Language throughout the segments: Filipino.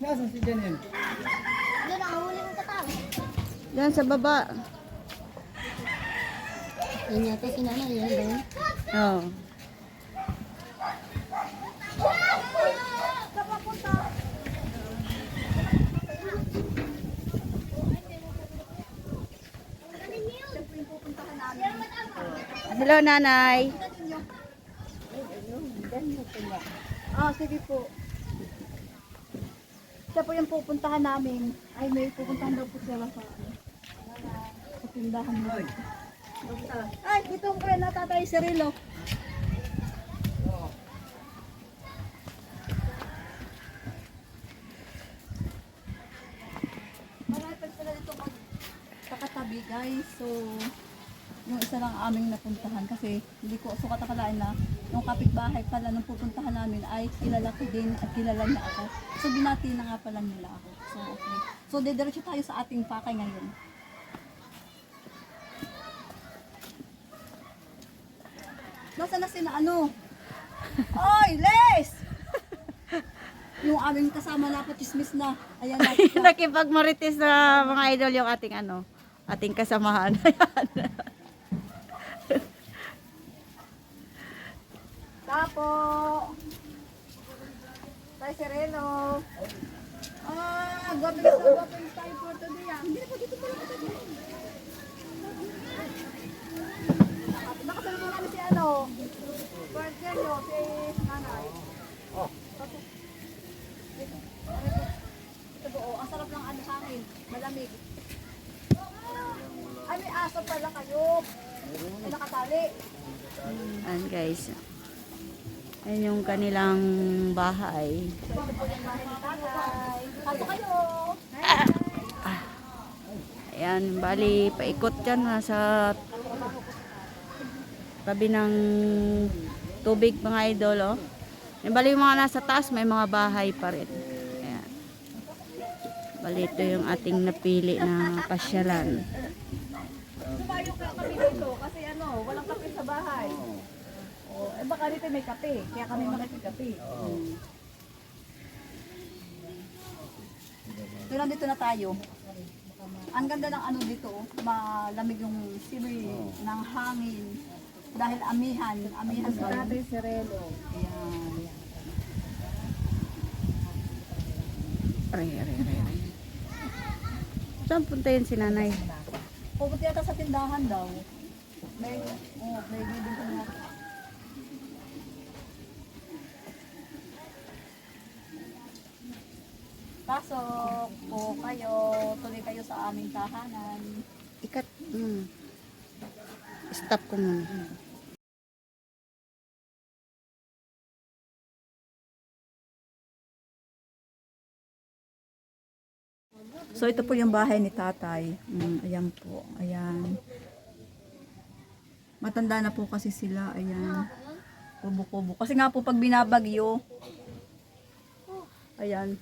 Nasaan si Janine? Doon ang huli ng katao. Yan sa baba. Yun yata si nanay, yan doon. Oh. Hello, nanay. Ah, sige po. Siya po yung pupuntahan namin. Ay, may pupuntahan daw po sila sa tindahan mo. Ay, dito ang kaya natatay si Rilo. Marami pa sila dito magkakatabi, guys. So, yung isa lang aming napuntahan kasi hindi ko sukat akalain na yung kapitbahay pala nung pupuntahan namin ay kilala ko din at kilala niya ako. So binati na nga pala nila ako. So okay. So didiretso tayo sa ating pakay ngayon. Nasaan na sila ano? Oy, Les! Yung aming kasama na patismis na. Ayan na. Nakipagmarites na mga idol yung ating ating kasamahan. Tapo! Tayo si Reno. Gwapin tayo for today. Hindi na po dito pala kita dito. Nakasalubong namin si ano. Partner nyo, si nanay. Oh. Ito po, ang sarap ng ano hangin. Malamig. Ay, may aso pala kayo. Ay, nakatali. Ayan guys. Ayan yung kanilang bahay. Paso kayo. Ayan, bali paikot yan sa tabi ng tubig mga idol. Oh. Ayan, bali yung mga nasa taas may mga bahay pa rin. Ayan. Bali ito yung ating napili na pasyalan. Tumayo ka kami dito kasi ano, walang kape sa bahay. Oh, eh baka dito may kape, kaya kami makikikape. So nandito na tayo. Ang ganda ng ano dito, oh. Malamig yung simoy ng hangin. Dahil amihan sa Tatay Serelo. Ayan. Aray. Saan punta yun si nanay? Pupunta yata sa tindahan daw. May bibig na. Pasok po kayo, tuloy kayo sa aming tahanan. Ikat. Stop ko muna. So ito po yung bahay ni tatay. Ayan po, ayan. Matanda na po kasi sila, ayan. Kubo-kubo. Kasi nga po pag binabagyo, ayan.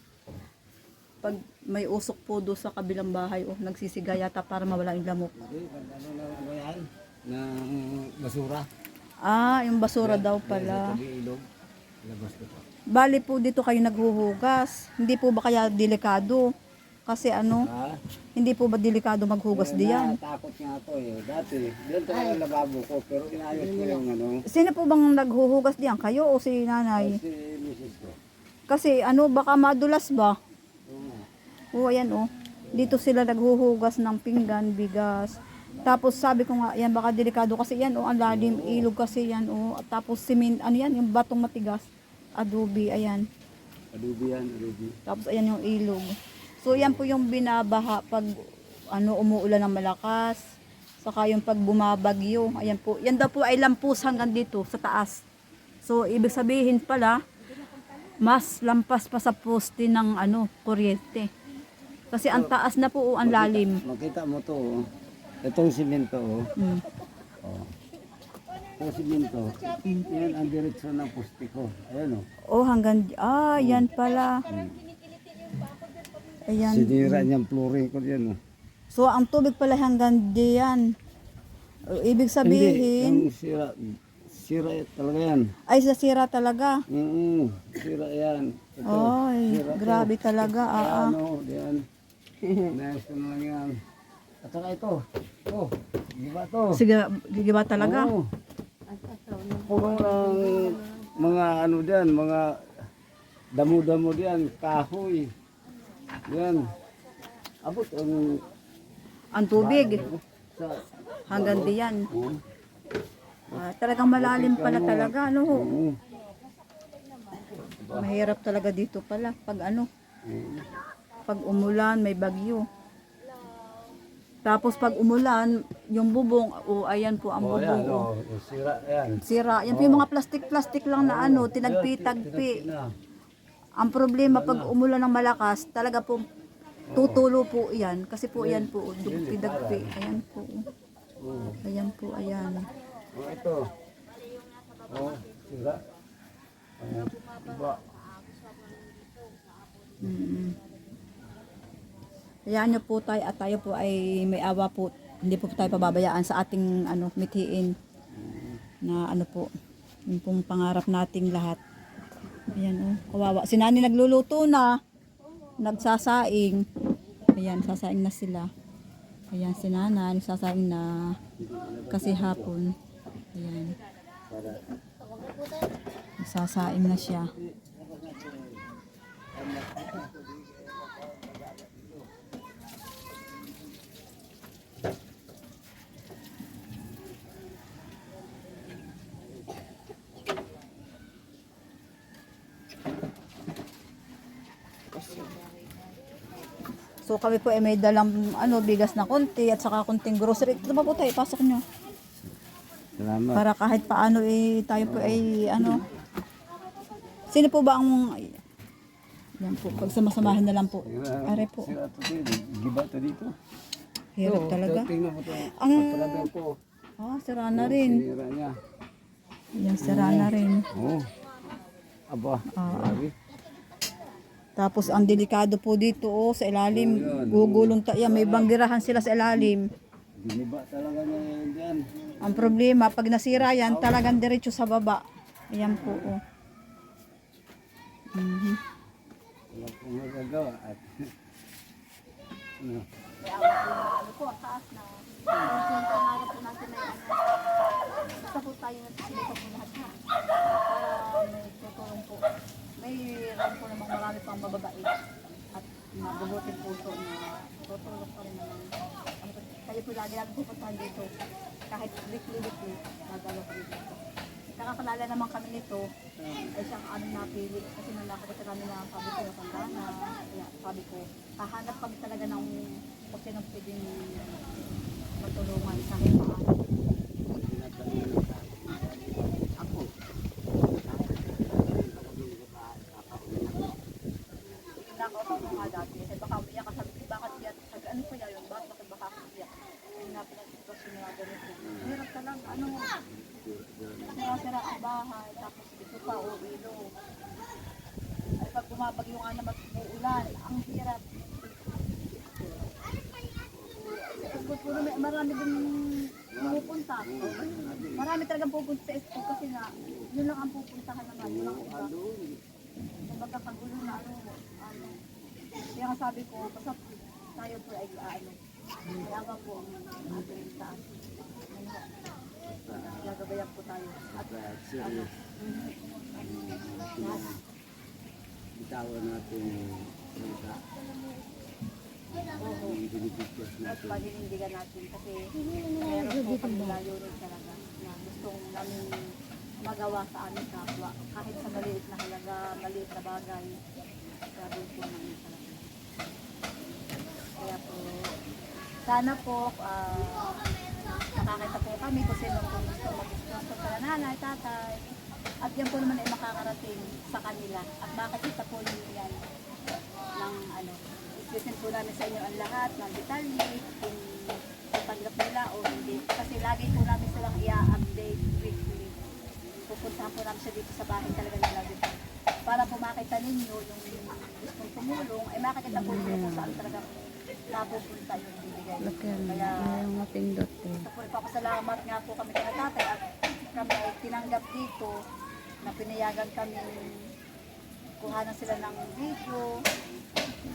Pag may usok po doon sa kabilang bahay, nagsisiga yata para mawala yung lamok. Ano yan? Ng basura. Ah, yung basura daw pala. Tabi ilog. Labas ko pa. Bali po dito kayo naghuhugas. Hindi po ba kaya delikado? Kasi ano, Ha? hindi po ba delikado maghugas diyan? Takot nga ako eh. Dati, doon talaga ang lababo ko. Pero inayos ko yung ano. Sino po bang naghuhugas diyan? Kayo o si nanay? Si Mrs. ko. Kasi ano, baka madulas ba? Oo nga. Oo, ayan oh. Dito sila naghuhugas ng pinggan, bigas. Tapos sabi ko nga, yan baka delikado kasi yan oh, ang lalim, ilog kasi yan oh. At tapos simin, ano yan, yung batong matigas, adobe, ayan. Adobe yan, adobe. Tapos ayan yung ilog. So yan po yung binabaha pag ano umuulan ng malakas. Saka yung pag bumabagyo, ayan po. Yan daw po ay lampus hanggang dito sa taas. So ibig sabihin pala, mas lampas pa sa poste ng ano, kuryente. Kasi ang taas na po, ang lalim. Makita mo to oh. Itong simento oh. Oh. Itong simento. Yan ang diretso ng poste ko. Ayan oh. Oh, hanggang, yan pala. Ayan. Sinira niyang flooring ko yan oh. So, ang tubig pala hanggang diyan. Ibig Hindi, sabihin, yung sira talaga yan. ay sasira talaga. Sira yan. Ay, sira to. grabe talaga. Ano, diyan. Nais ko lang yan. At saka ito. Ito. Giba to. Sige, gigiba talaga. Oo. Puno ng mga ano diyan, mga damo-damo diyan, kahoy. Diyan. Abot Ang tubig, sa hanggang diyan. Oo. Talagang malalim pala talaga, ano ho. Oo. Mahirap talaga dito pala, pag ano, Oo. pag umulan, may bagyo. Tapos pag umulan, yung bubong, ayan po ang Oh, bubong. yan, oh, sira yan. Sira. Yan po yung mga plastic-plastic lang na ano, tinagpi-tagpi. Ang problema pag umulan ng malakas, talaga po tutulo po yan. Kasi po yan po, dagpi-dagpi. Ayan po. Oo. Ayan po, ayan. Oh, ito. Oh, sira. Iba. Hayaan nyo po tayo at tayo po ay may awa po. Hindi po tayo pababayaan sa ating ano, mithiin na ano po, yung pong pangarap nating lahat. Ayan oh, kawawa. Si Nani nagluluto na, nagsasaing. Ayan, sasaing na sila. Ayan, si Nana, nagsasaing na kasi hapon. Ayan. Nagsasaing na siya. So kami po ay may dalang ano, bigas na konti at saka konting grocery. Ito pa po tayo, pasok nyo. Salamat. Para kahit paano tayo po ay ano. Sino po ba ang yan po, pagsamasamahan na lang po. Are po. Sira to din. Giba to dito. Hirap talaga. Tingnan mo to. Ang Palagay ko. sira na rin. Sinira niya. Yan, sira na rin. Oo. Aba. Grabe. Tapos ang delikado po dito sa ilalim. Gugulong yan, may banggirahan sila sa ilalim. Giniba talaga niya yan dyan. Ang problema, pag nasira yan, talagang diretso sa baba. Ayan po. Wala kong magagawa. At ano. Ano po, ang taas na. Yung pangarap po natin na yan. Basta po tayo dito po lahat na. Para may tutulong po. May ram po namang marami pang mababait. At mabubuting puso na tutulong pa rin naman. Kayo po lagi pupuntahan dito. Kahit weekly, magalo kami dito. Nakakalala naman kami nito. Ay siyang aming napili. Kasi nung nakakita kami na sabi ko na pandana. Kaya sabi ko, hahanap kami talaga ng kung sinong pwedeng matulungan sa akin paano. Ako. Nakausap ko nga dati. Kasi baka umiyak ka sabi ko, bakit yan? Sabi, ano po yun? Bakit baka umiyak? Ay napinag-sitwasyon na ganito. Hirap ka lang, ano, sira-sira ang bahay, tapos dito pa, ilo. Ay pag bumabagyo nga naman uulan, ang hirap. Puro marami din pumupunta. Marami talagang pupunta sa school kasi nga, yun lang ang pupuntahan naman, yun lang iba. Kung magkakagulo na ano. Kaya nga sabi ko, basta tayo po ay kaya po ang ating taas. Gagabayan po tayo. At Serious. Bitawan natin yung salita. Yung binibigkas at natin. paninindigan natin kasi meron po kami layo rin talaga na gustong namin magawa sa aming kapwa. Kahit sa maliit na halaga, maliit na bagay, gagawin po namin talaga. Kaya po, sana po, nakakita po kami kung sino kung gusto mag-sponsor para nanay, tatay. At yan po naman ay makakarating sa kanila. At makikita po nyo yan ng ano. Isipin po namin sa inyo ang lahat ng detalye, kung tatanggap nila o hindi. Kasi lagi po namin silang i-update weekly. Pupuntahan po namin siya dito sa bahay talaga nila dito. Para po makita ninyo yung gustong tumulong, ay makikita po ninyo kung saan talaga napupunta yung bibigay. Kaya Yung mapindot eh. ito po, ipapasalamat nga po kami kay tatay at kami ay tinanggap dito na pinayagan kami kuha na sila ng video.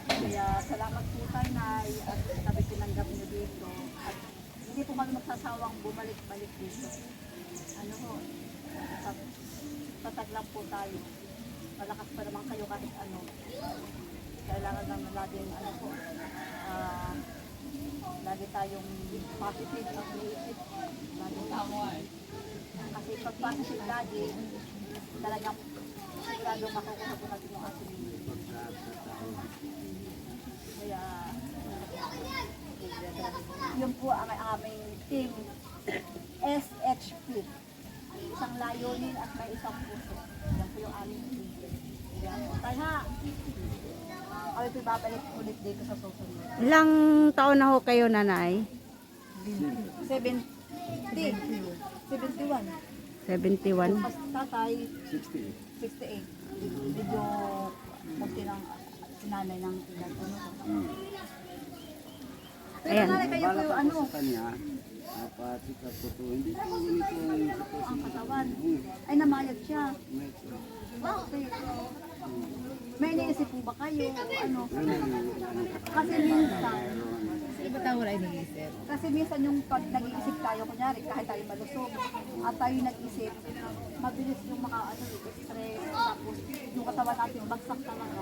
Kaya salamat po tayo na at kami tinanggap niyo dito. At hindi po kami magsasawang bumalik-balik dito. Ano ho, tatag lang po tayo. Malakas pa naman kayo kahit ano. Kailangan naman laging ano po, lagi tayong positive ang iisip. Kasi pag positive lagi, talagang sigurado makukuha po natin yung ating kaya yun po ang aming team SHP. Isang layunin at may isang puso. Yan po yung aming team. Tayo ha! Kami po babalik ulit dito sa susunod. Ilang taon na ho kayo, nanay? 71. 71. Pas tatay, 68. 68. Medyo konti ng sinanay ng ilan. Pero Ayan. nanay kayo po yung ano, Sa kanya, napasikat ko to. Hindi ko ganito ang sitwasyon. ang katawan. Ay namayag siya. Bakit? May iniisip po ba kayo? Ano? Kasi minsan, Iba tao wala iniisip. kasi minsan yung pag nag-iisip tayo, kunyari kahit tayo malusog, at tayo nag-isip, mabilis yung ano, stress, tapos yung katawan natin bagsak talaga.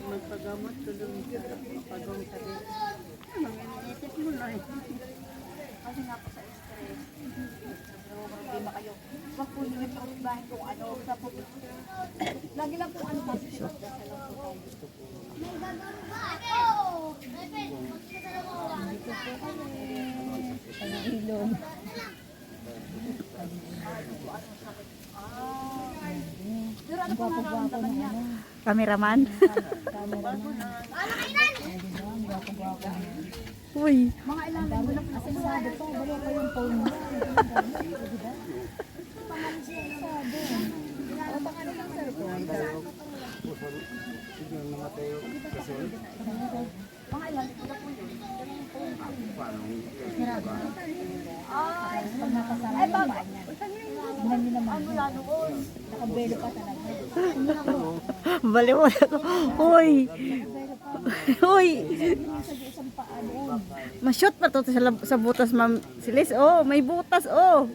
Magpagamot, tulong siya, pagawin sa din. Ano, iniisip mo na eh. Kasi nga po sa stress, pero problema kayo. Huwag po nyo iparubahin kung ano, sa po. Lagi lang po ano positive. Dasal lang po tayo. Pag-ilong. Pero ano po nararamdaman niya? Cameraman? Uy. Mga ilang linggo na po na Sabi pa, balik pa yung phone mo. mga ilang linggo na po yun. Pag nakasama Ay, yung bago. paa niya. Tingnan niyo naman. Ano lalo ko? Nakabelo pa talaga. Baliw ako. Uy. Uy. Isang paa doon. Ma-shoot pa to sa butas, ma'am. Silis, oh. May butas, oh.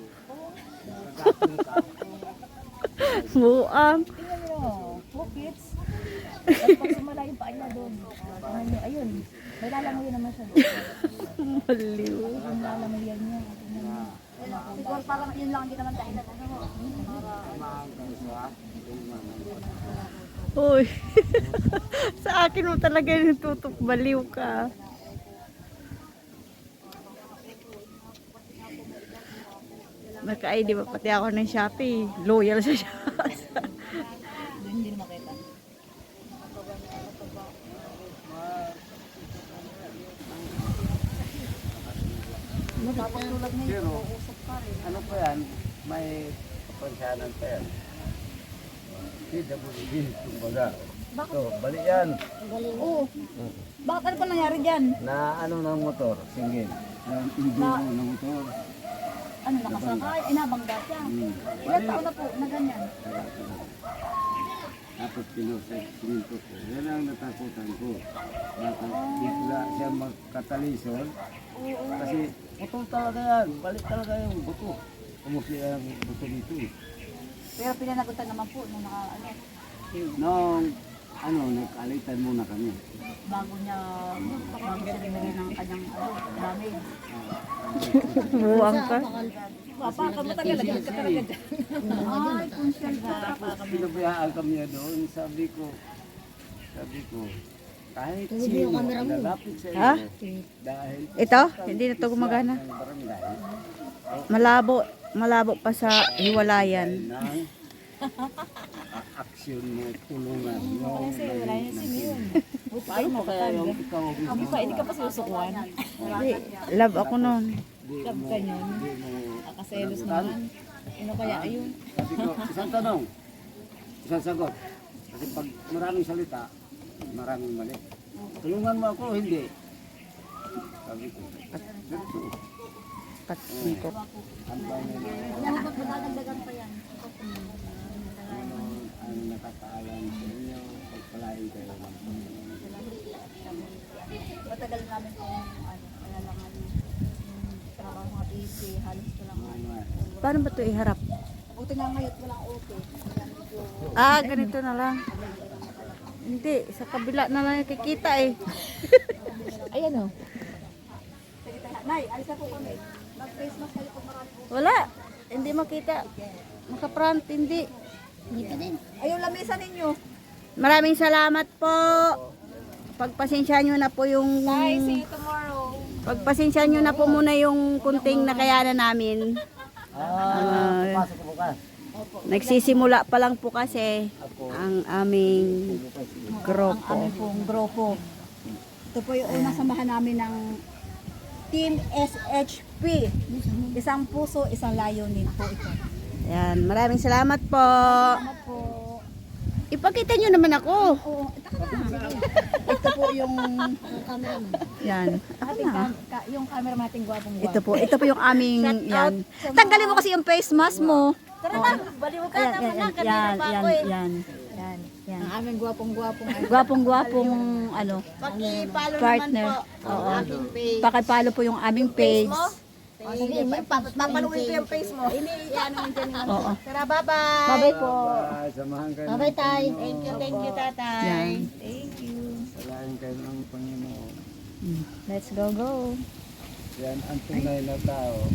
Buang. Tingnan niyo, pockets. At pag sumala yung paa niya doon. Tingnan niyo, ayun. May lalangoy naman siya doon. Baliw. Yung lalangoyan niya. Tingnan niyo. Siguro parang yun lang, hindi naman dahilan. Ano? Uy. Sa akin mo talaga yung tutok. Baliw ka. Naka-ID ba pati ako ng Shopee? Loyal sa Shopee. Doon hindi na makita. Tapos tulad niya, Pero, usap pa rin. ano pa yan, may kapansanan pa yan. PWD, kumbaga. So, bali yan. Oo. Bakit ano pa nangyari dyan? Na ano ng motor, singgil. Na enduro ng motor. Ano, nakasakay? Ay, nabangga siya. Ilan taon na po na ganyan? Tapos sininto ko. Yan ang natakutan ko. Baka bigla siya magkatalisol. Kasi putol talaga yan. Balik talaga yung buto. Umusli ang buto dito eh. Pero pinanagutan naman po nung naka, ano, Nung nagkalitan muna kami. bago siya nilagay ng kanyang damage. Buang ka. Papa, kamu talaga ka talaga dyan. Ay, kunsyal ka. Pinabayaan kami doon. Sabi ko, kahit sino ang lalapit sa Ha? iyo, dahil Ito? Hindi na to gumagana. ng barangay, Malabo pa sa hiwalayan. ng aksyon mo, tulungan mo. Kasi wala na si Mion. Paano mo kaya yung ikaw? Hindi ka pa sinusukuan. Hindi, love ako nun. Love ka niyon. Akaselos naman. Ano kaya ayun? Sabi ko, isang tanong, isang sagot. Kasi pag maraming salita, maraming mali. Tulungan mo ako, hindi. Sabi ko, ganito. Kat dito. Ang Dapat magdadagdagan pa yan. ano, kami nakakaalam sa inyo. Pagpalain kayo ng Panginoon. Matagal namin kung kaya lang trabaho mga busy, halos ko lang Paano ba ito iharap? buti nga ngayon walang okay. Kaya medyo Ah, ganito na lang. Hindi, sa kabila na lang yung kikita eh. Ayan o. sige tayo. Nay, alis na po kami. Mag-Christmas kayo pag marami po. Wala, hindi makita. Naka-front, hindi. Dito din. Ayun, lamisan ninyo. Maraming salamat po. Pagpasensya nyo na po yung... Bye, see you tomorrow. Pagpasensya nyo na po muna yung kunting nakayanan namin. Pasok ko bukas. Nagsisimula pa lang po kasi ang aming Ang grupo. aming pong grupo. Ito po yung unang samahan namin ng Team SHP. Isang puso, isang layunin po ito. Yan, maraming salamat po. Salamat po. Ipakita nyo naman ako. Oo, ito na. Ito po yung yan. Yung camera natin gwapong Ito po yung aming yan. Tanggalin mo kasi yung face mask mo. Tara na, baliw ka Ayan, naman yan, na. yan, Kanina yan, pa yan, ako eh. yan. Yan. Yan. Ang aming gwapong-gwapong. Gwapong-gwapong ano, Paki-follow naman partner. po ang Oo. aking page. Pakipalo po yung aming page. Sige, papaluin ko yung face mo. Ini, ano mo dyan yung Oo. Tara, bye-bye. Bye-bye po. Bye. Samahan kayo Bye-bye, ng Tay. Panginoon. Thank you, tatay. Yan. Thank you. Palain kayo ng Panginoon. Let's go. Yan ang tunay na tao.